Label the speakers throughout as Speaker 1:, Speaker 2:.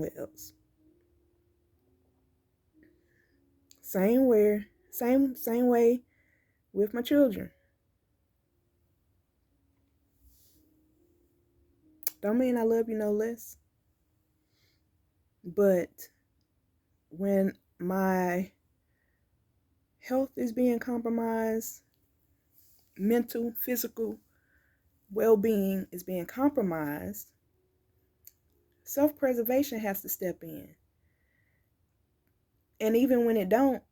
Speaker 1: somewhere else. Same way with my children. Don't mean I love you no less. But when my health is being compromised, mental, physical well-being is being compromised, self-preservation has to step in. And even when it don't,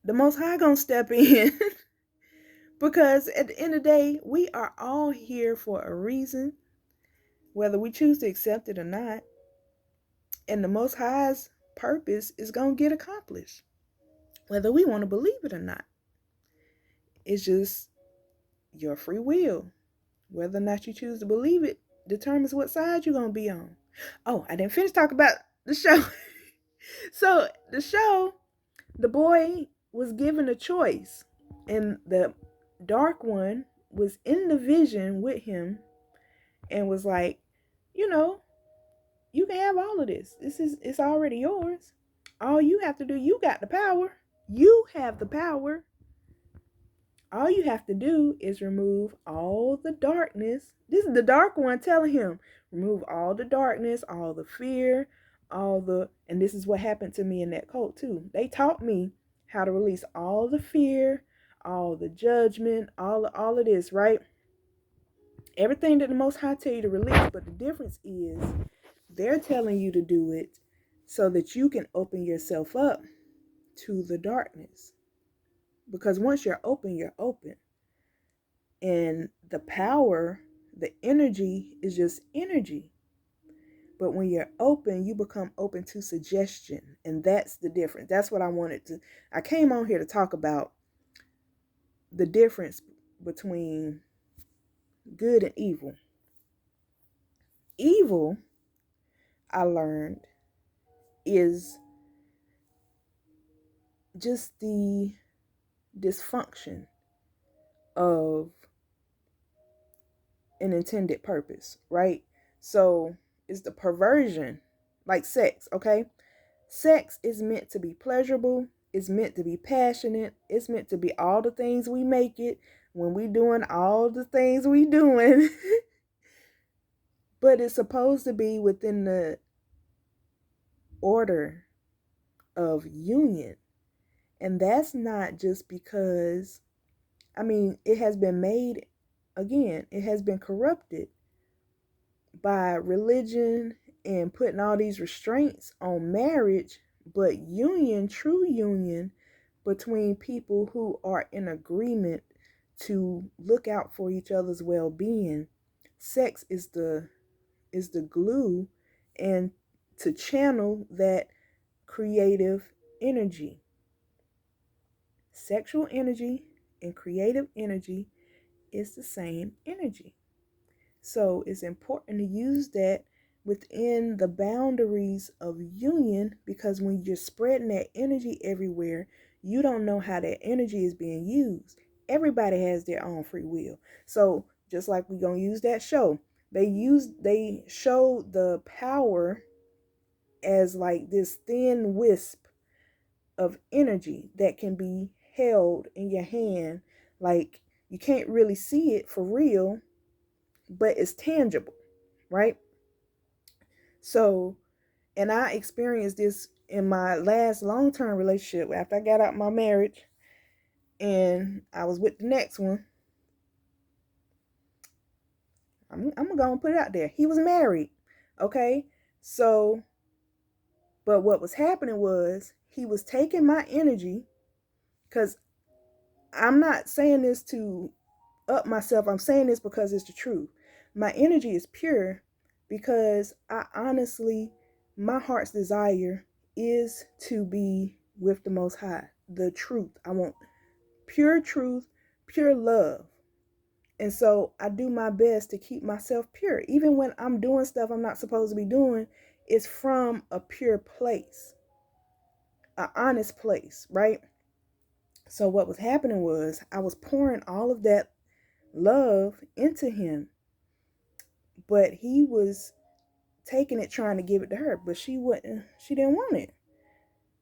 Speaker 1: the Most High gonna step in. Because at the end of the day, we are all here for a reason, whether we choose to accept it or not. And the Most High's purpose is gonna get accomplished, whether we want to believe it or not. It's just your free will. Whether or not you choose to believe it determines what side you're going to be on. Oh, I didn't finish talking about the show. So the show, the boy was given a choice. And the dark one was in the vision with him and was like, you know, you can have all of this. It's already yours. All you have to do, you got the power. You have the power. All you have to do is remove all the darkness. This is the dark one telling him, remove all the darkness, all the fear, and this is what happened to me in that cult too. They taught me how to release all the fear, all the judgment, all of this, right? Everything that the Most High tell you to release, but the difference is they're telling you to do it so that you can open yourself up to the darkness. Because once you're open, you're open. And the power, the energy is just energy. But when you're open, you become open to suggestion. And that's the difference. That's what I came on here to talk about the difference between good and evil. Evil, I learned, is just the dysfunction of an intended purpose, right? So it's the perversion, like sex, okay? Sex is meant to be pleasurable. It's meant to be passionate. It's meant to be all the things we make it when we doing all the things we doing. But it's supposed to be within the order of union. And that's not just because, it has been made, again, it has been corrupted by religion and putting all these restraints on marriage, but union, true union between people who are in agreement to look out for each other's well-being. Sex is the glue and to channel that creative energy. Sexual energy and creative energy is the same energy. So it's important to use that within the boundaries of union, because when you're spreading that energy everywhere, you don't know how that energy is being used. Everybody has their own free will. So just like we're going to use that show, they show the power as like this thin wisp of energy that can be held in your hand. Like you can't really see it for real, but it's tangible, right? So, and I experienced this in my last long-term relationship after I got out my marriage and I was with the next one. I'm going to put it out there. He was married. Okay. So, but what was happening was he was taking my energy, because I'm not saying this to up myself. I'm saying this because it's the truth. My energy is pure because I honestly, my heart's desire is to be with the Most High, the truth. I want pure truth, pure love. And so I do my best to keep myself pure. Even when I'm doing stuff I'm not supposed to be doing, it's from a pure place, an honest place, right? So what was happening was I was pouring all of that love into him, but he was taking it, trying to give it to her, but she didn't want it.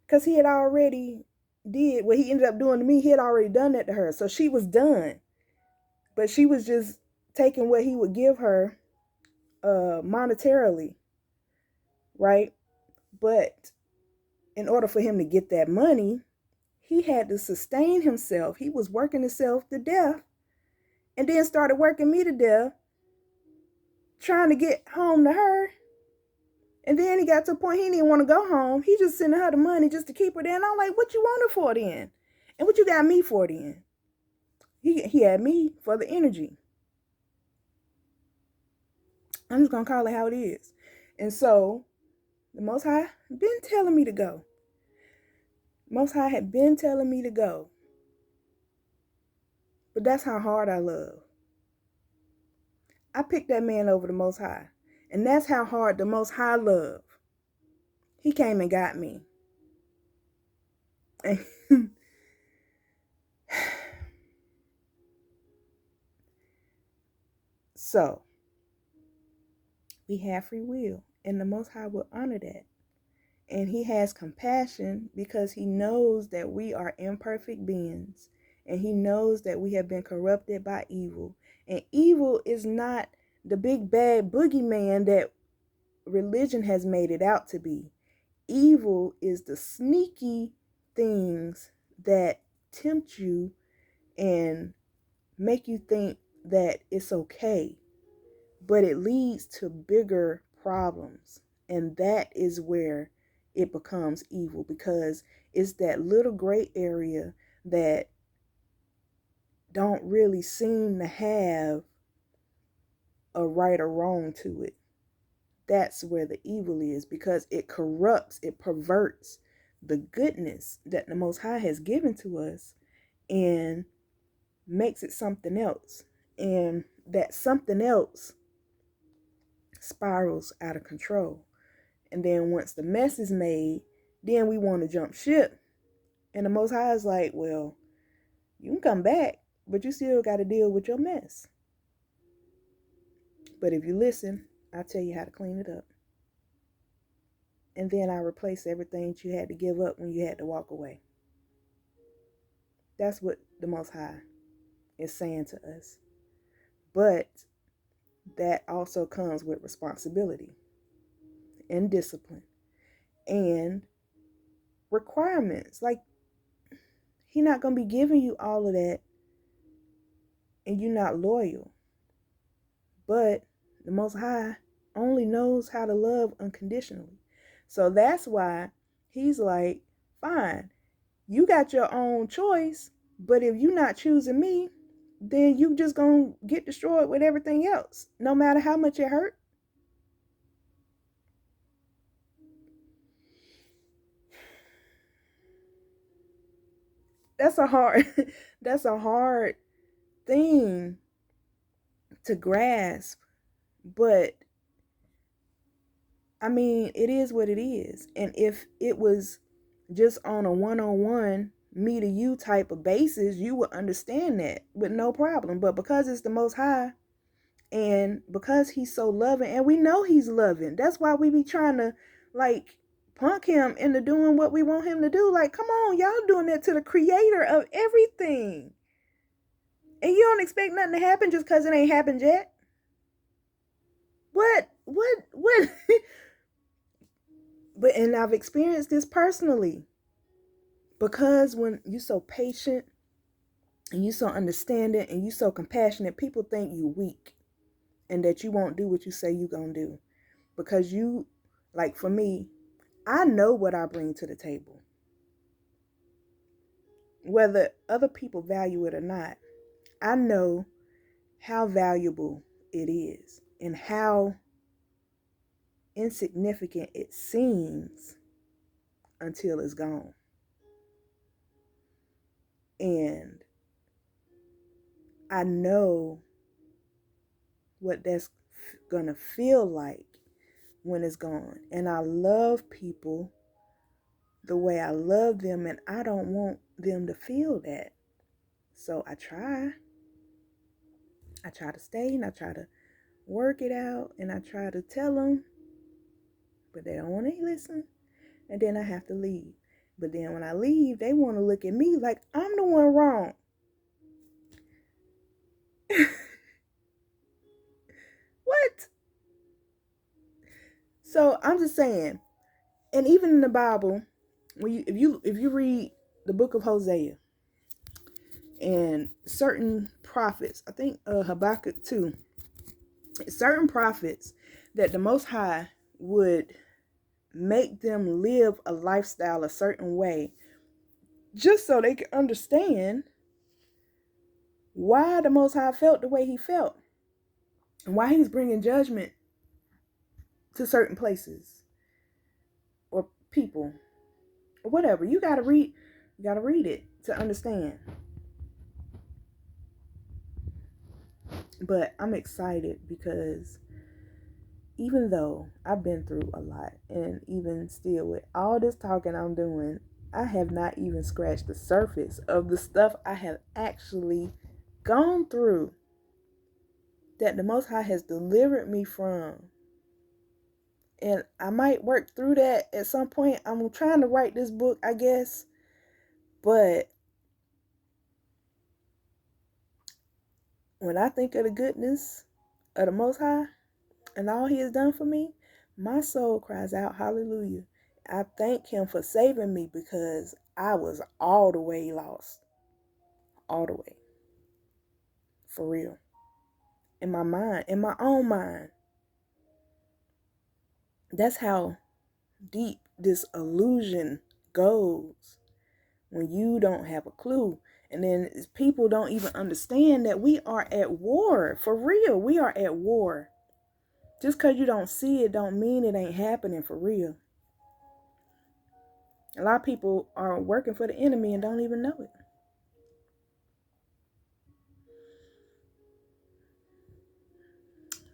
Speaker 1: Because he had already did what he ended up doing to me. He had already done that to her. So she was done. But she was just taking what he would give her monetarily, right? But in order for him to get that money, he had to sustain himself. He was working himself to death and then started working me to death, trying to get home to her. And then he got to a point he didn't want to go home. He just sending her the money just to keep her there. And I'm like, what you want her for then? And what you got me for then? He had me for the energy. I'm just going to call it how it is. And so the Most High been telling me to go. Most High had been telling me to go. But that's how hard I love. I picked that man over the Most High. And that's how hard the Most High love. He came and got me. So, we have free will. And the Most High will honor that. And he has compassion because he knows that we are imperfect beings. And he knows that we have been corrupted by evil. And evil is not the big bad boogeyman that religion has made it out to be. Evil is the sneaky things that tempt you and make you think that it's okay. But it leads to bigger problems. And that is where it becomes evil, because it's that little gray area that don't really seem to have a right or wrong to it. That's where the evil is, because it corrupts, it perverts the goodness that the Most High has given to us and makes it something else. And that something else spirals out of control. And then once the mess is made, then we want to jump ship. And the Most High is like, well, you can come back, but you still got to deal with your mess. But if you listen, I'll tell you how to clean it up. And then I'll replace everything that you had to give up when you had to walk away. That's what the Most High is saying to us. But that also comes with responsibility and discipline and requirements. Like, He's not going to be giving you all of that and you're not loyal. But the Most High only knows how to love unconditionally. So that's why he's like, fine, you got your own choice, but if you're not choosing me, then you just going to get destroyed with everything else, no matter how much it hurt. That's a hard thing to grasp, but I mean, it is what it is. And if it was just on a one-on-one, me to you type of basis, you would understand that with no problem. But because it's the Most High, and because he's so loving, and we know he's loving, that's why we be trying to like punk him into doing what we want him to do. Like, come on, y'all doing that to the creator of everything. And you don't expect nothing to happen just because it ain't happened yet. What? But, and I've experienced this personally. Because when you're so patient and you're so understanding and you're so compassionate, people think you're weak and that you won't do what you say you're going to do. Because you, like for me, I know what I bring to the table. Whether other people value it or not, I know how valuable it is and how insignificant it seems until it's gone. And I know what that's gonna feel like when it's gone. And I love people the way I love them, and I don't want them to feel that. So I try to stay, and I try to work it out, and I try to tell them but they don't want to listen. And then I have to leave. But then when I leave, they want to look at me like I'm the one wrong. What? So I'm just saying, and even in the Bible, when if you read the book of Hosea and certain prophets, I think Habakkuk too, certain prophets that the Most High would make them live a lifestyle a certain way just so they could understand why the Most High felt the way he felt and why he's bringing judgment to certain places or people or whatever. You gotta read it to understand. But I'm excited because even though I've been through a lot, and even still with all this talking I'm doing, I have not even scratched the surface of the stuff I have actually gone through that the Most High has delivered me from. And I might work through that at some point. I'm trying to write this book, I guess. But when I think of the goodness of the Most High and all he has done for me, my soul cries out, hallelujah. I thank him for saving me because I was all the way lost. All the way. For real. In my mind, in my own mind. That's how deep this illusion goes when you don't have a clue. And then people don't even understand that we are at war. For real, we are at war. Just because you don't see it don't mean it ain't happening for real. A lot of people are working for the enemy and don't even know it.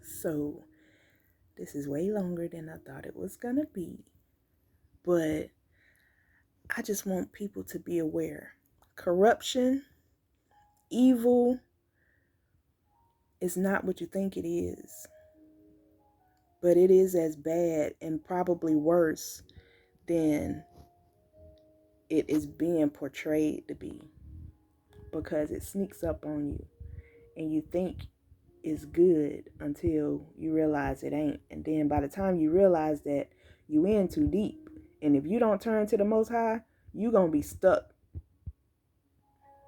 Speaker 1: So, this is way longer than I thought it was going to be. But I just want people to be aware. Corruption, evil is not what you think it is. But it is as bad and probably worse than it is being portrayed to be. Because it sneaks up on you. And you think it's good until you realize it ain't. And then by the time you realize that, you in too deep. And if you don't turn to the Most High, you going to be stuck.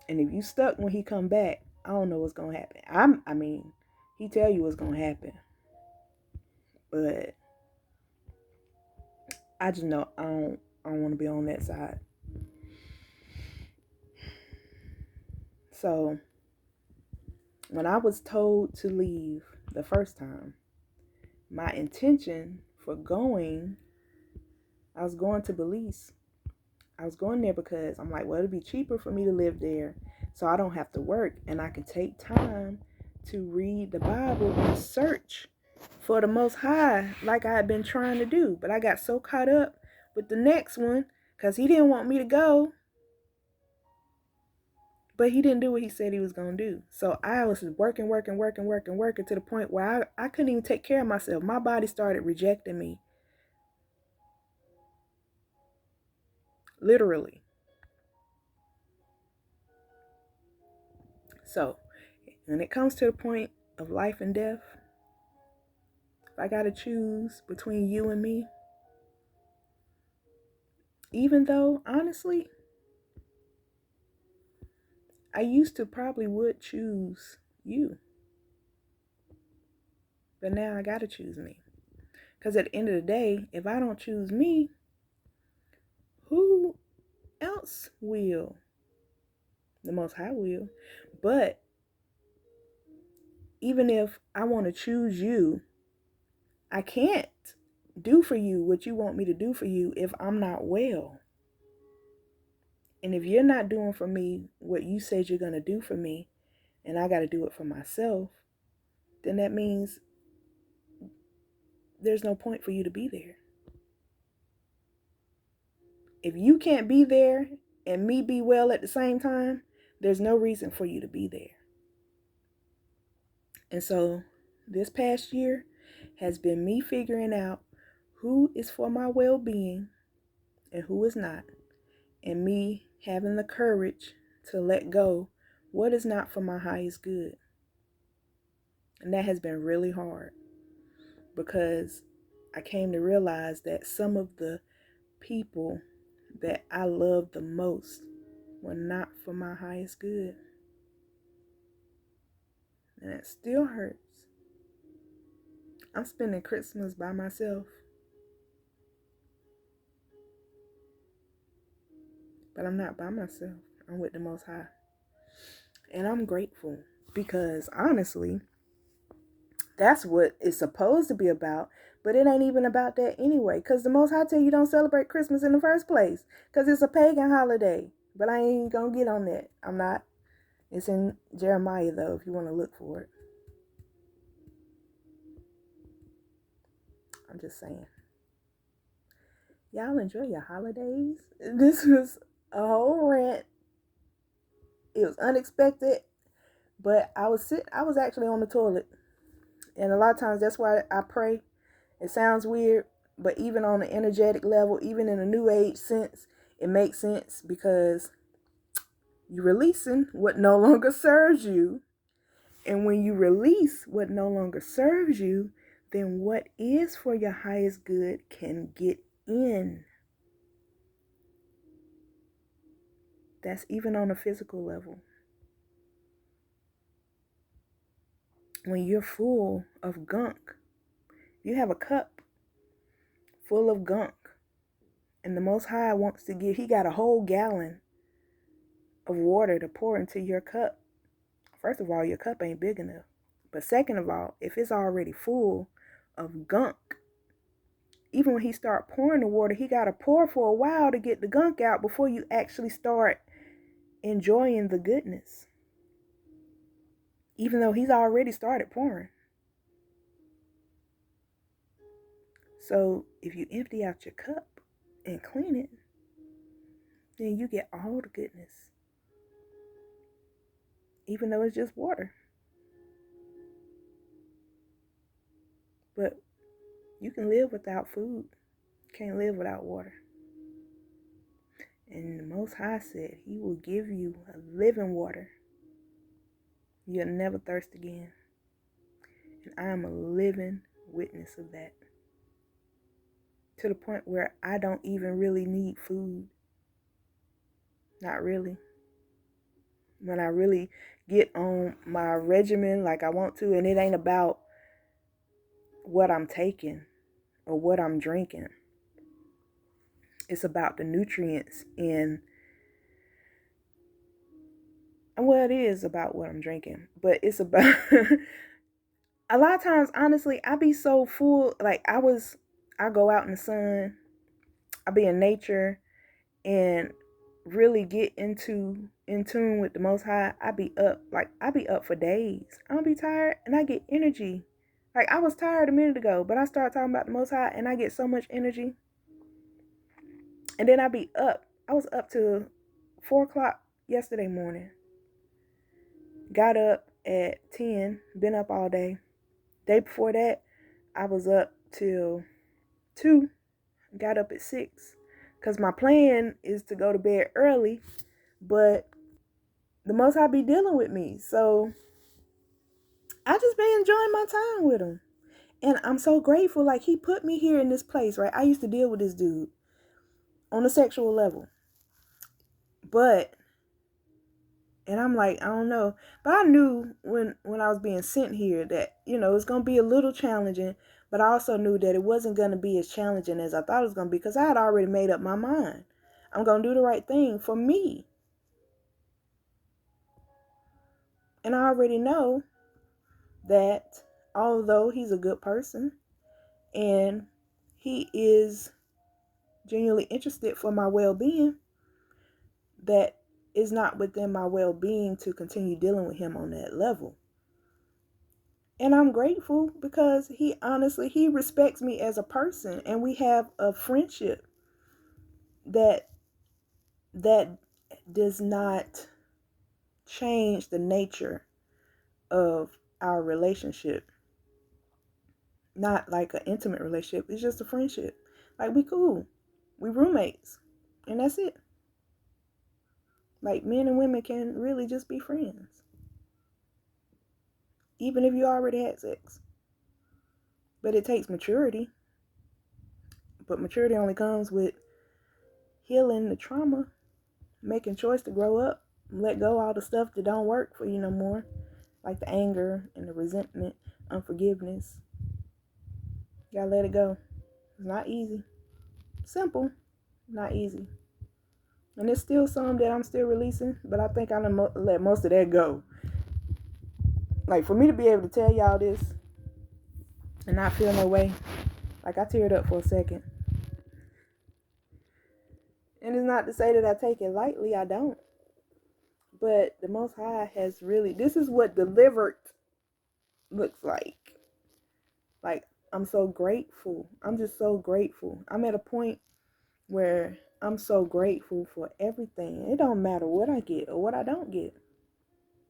Speaker 1: And if you stuck when he come back, I don't know what's going to happen. I mean, he tell you what's going to happen. But I just know I don't want to be on that side. So, when I was told to leave the first time, my intention for going, I was going to Belize. I was going there because I'm like, well, it'd be cheaper for me to live there so I don't have to work and I can take time to read the Bible and search for the Most High like I had been trying to do. But I got so caught up with the next one because he didn't want me to go. But he didn't do what he said he was going to do. So I was working to the point where I couldn't even take care of myself. My body started rejecting me. Literally. So when it comes to the point of life and death, if I got to choose between you and me, even though, honestly, I used to probably would choose you. But now I got to choose me. Because at the end of the day, if I don't choose me, who else will? The Most High will. But even if I want to choose you, I can't do for you what you want me to do for you if I'm not well. And if you're not doing for me what you said you're going to do for me, and I got to do it for myself, then that means there's no point for you to be there. If you can't be there and me be well at the same time, there's no reason for you to be there. And so this past year has been me figuring out who is for my well-being and who is not, and me having the courage to let go what is not for my highest good. And that has been really hard, because I came to realize that some of the people that I love the most were not for my highest good. And it still hurts. I'm spending Christmas by myself. But I'm not by myself. I'm with the Most High. And I'm grateful, because honestly, that's what it's supposed to be about. But it ain't even about that anyway, because the Most High tell you don't celebrate Christmas in the first place, because it's a pagan holiday. But I ain't going to get on that. I'm not. It's in Jeremiah, though, if you want to look for it. I'm just saying. Y'all enjoy your holidays. This was a whole rant. It was unexpected, but I was actually on the toilet. And a lot of times that's why I pray. It sounds weird, but even on an energetic level, even in a new age sense, it makes sense, because you're releasing what no longer serves you. And when you release what no longer serves you, then what is for your highest good can get in. That's even on a physical level. When you're full of gunk, you have a cup full of gunk, and the Most High wants to give, he got a whole gallon of water to pour into your cup. First of all, your cup ain't big enough. But second of all, if it's already full of gunk, even when he start pouring the water, he got to pour for a while to get the gunk out before you actually start enjoying the goodness. Even though he's already started pouring. So if you empty out your cup and clean it, then you get all the goodness. Even though it's just water. But you can live without food. Can't live without water. And the Most High said he will give you a living water. You'll never thirst again. And I am a living witness of that. To the point where I don't even really need food. Not really. When I really get on my regimen like I want to, and it ain't about what I'm taking or what I'm drinking. It's about the nutrients in, well, it is about what I'm drinking, but it's about, a lot of times, honestly, I be so full, like I go out in the sun, I be in nature, and really get in tune with the Most High. I be up for days. I don't be tired, and I get energy. Like, I was tired a minute ago, but I start talking about the Most High, and I get so much energy. And then I be up. I was up till 4 o'clock yesterday morning. Got up at 10, been up all day. Day before that, I was up till 2, got up at 6. Because my plan is to go to bed early, but the Most High be dealing with me. So I just been enjoying my time with him. And I'm so grateful. Like, he put me here in this place, right? I used to deal with this dude on a sexual level. And I'm like, I don't know. But I knew when I was being sent here that, it's going to be a little challenging. But I also knew that it wasn't going to be as challenging as I thought it was going to be, because I had already made up my mind. I'm going to do the right thing for me. And I already know that although he's a good person and he is genuinely interested for my well-being, that is not within my well-being to continue dealing with him on that level. And I'm grateful, because he respects me as a person, and we have a friendship that does not change the nature of our relationship. Not like an intimate relationship. It's just a friendship. Like, we cool. We roommates. And that's it. Like, men and women can really just be friends. Even if you already had sex. But it takes maturity. But maturity only comes with healing the trauma, making choice to grow up, let go all the stuff that don't work for you no more, like the anger and the resentment, unforgiveness. You gotta let it go. It's not easy. Simple, not easy. And there's still some that I'm still releasing, but I think I done let most of that go. Like, for me to be able to tell y'all this and not feel no way, like, I teared up for a second. And it's not to say that I take it lightly, I don't. But the Most High has really, this is what delivered looks like. Like, I'm so grateful. I'm just so grateful. I'm at a point where I'm so grateful for everything. It don't matter what I get or what I don't get.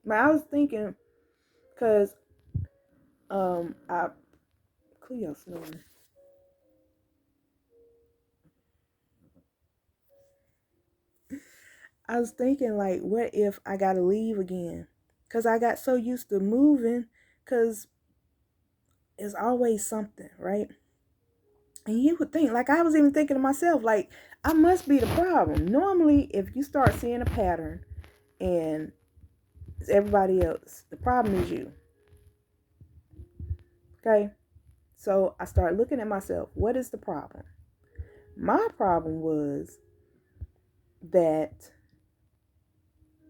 Speaker 1: But I was thinking, because Cleo snoring. I was thinking, like, what if I gotta leave again? Because I got so used to moving, because it's always something, right? And you would think, like, I was even thinking to myself, like, I must be the problem. Normally, if you start seeing a pattern and it's everybody else, the problem is you. Okay? So I started looking at myself. What is the problem? My problem was that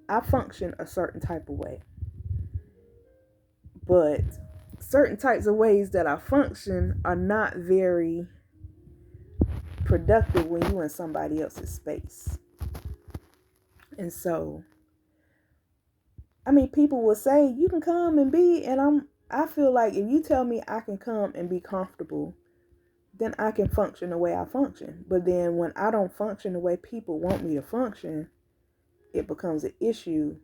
Speaker 1: I function a certain type of way. But certain types of ways that I function are not very productive when you're in somebody else's space. And so, I mean, people will say, you can come and be, and I feel like if you tell me I can come and be comfortable, then I can function the way I function. But then when I don't function the way people want me to function, it becomes an issue,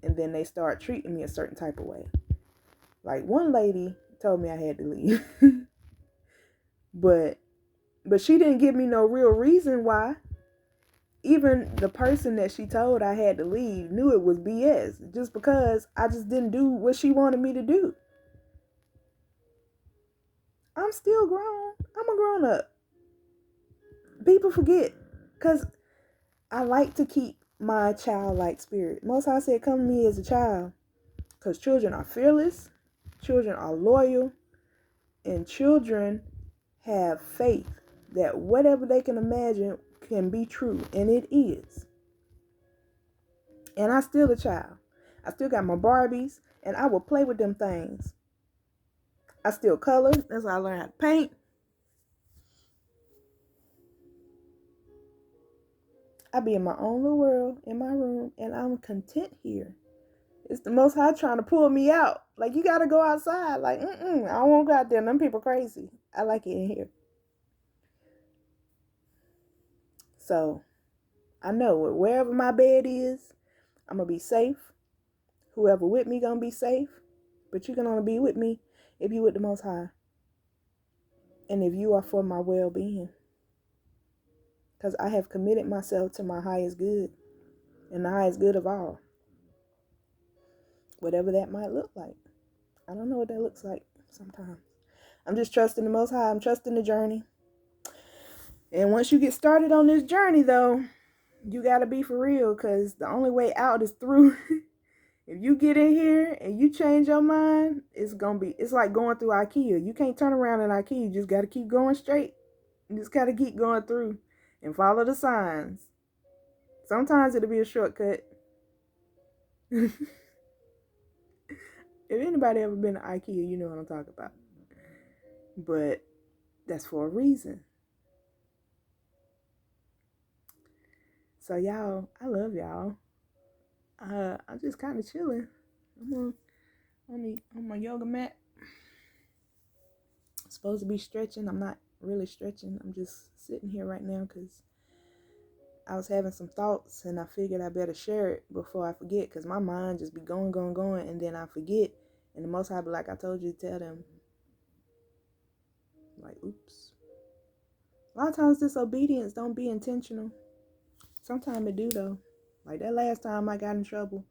Speaker 1: and then they start treating me a certain type of way. Like, one lady told me I had to leave. but she didn't give me no real reason why. Even the person that she told I had to leave knew it was BS, just because I just didn't do what she wanted me to do. I'm still grown. I'm a grown up. People forget, because I like to keep my childlike spirit. Most High said, come to me as a child, because children are fearless, children are loyal, and children have faith that whatever they can imagine can be true, and it is. And I'm still a child. I still got my Barbies, and I will play with them things. I still color. That's why I learned how to paint. I be in my own little world, in my room, and I'm content here. It's the Most High trying to pull me out. Like, you got to go outside. Like, I don't want to go out there. Them people crazy. I like it in here. So, I know wherever my bed is, I'm going to be safe. Whoever with me going to be safe. But you can only be with me if you with the Most High. And if you are for my well-being. Because I have committed myself to my highest good. And the highest good of all. Whatever that might look like. I don't know what that looks like sometimes. I'm just trusting the Most High. I'm trusting the journey. And once you get started on this journey, though, you got to be for real, because the only way out is through. If you get in here and you change your mind, it's like going through IKEA. You can't turn around in IKEA. You just got to keep going straight. You just got to keep going through and follow the signs. Sometimes it'll be a shortcut. If anybody ever been to IKEA, you know what I'm talking about. But that's for a reason. So y'all, I love y'all. I'm just kind of chilling. I'm on my yoga mat. I'm supposed to be stretching. I'm not really stretching. I'm just sitting here right now because I was having some thoughts, and I figured I better share it before I forget, because my mind just be going, and then I forget. And the Most High be like, I told you to tell them. Like, oops. A lot of times disobedience don't be intentional. Sometimes it do though. Like that last time I got in trouble.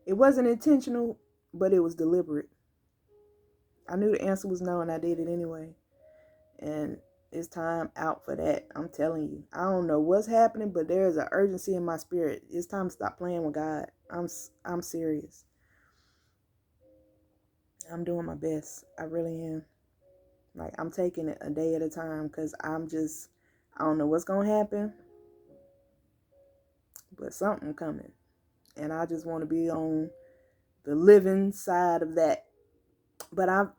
Speaker 1: It wasn't intentional, but it was deliberate. I knew the answer was no and I did it anyway. And it's time out for that. I'm telling you. I don't know what's happening, but there's an urgency in my spirit. It's time to stop playing with God. I'm serious. I'm doing my best. I really am. Like, I'm taking it a day at a time because I don't know what's going to happen, but something coming. And I just want to be on the living side of that. But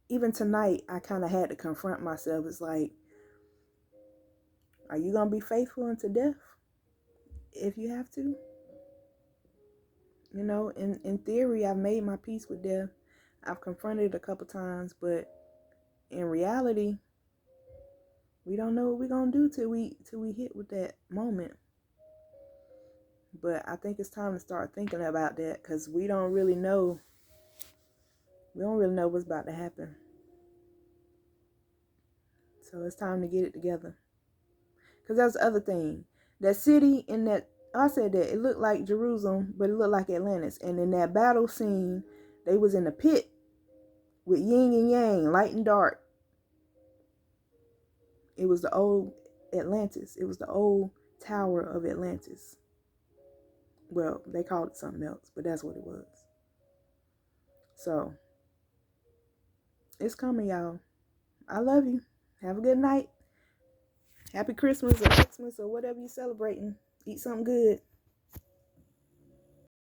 Speaker 1: even tonight, I kind of had to confront myself. It's like, are you going to be faithful unto death if you have to? You know, in theory, I've made my peace with death. I've confronted it a couple times, but in reality, we don't know what we're going to do till we hit with that moment. But I think it's time to start thinking about that because we don't really know. We don't really know what's about to happen. So it's time to get it together. Because that's the other thing. That city in that, I said that, it looked like Jerusalem, but it looked like Atlantis. And in that battle scene, they was in a pit with yin and yang, light and dark. It was the old Atlantis. It was the old Tower of Atlantis. Well, they called it something else, but that's what it was. So, it's coming, y'all. I love you. Have a good night. Happy Christmas or Xmas or whatever you're celebrating. Eat something good.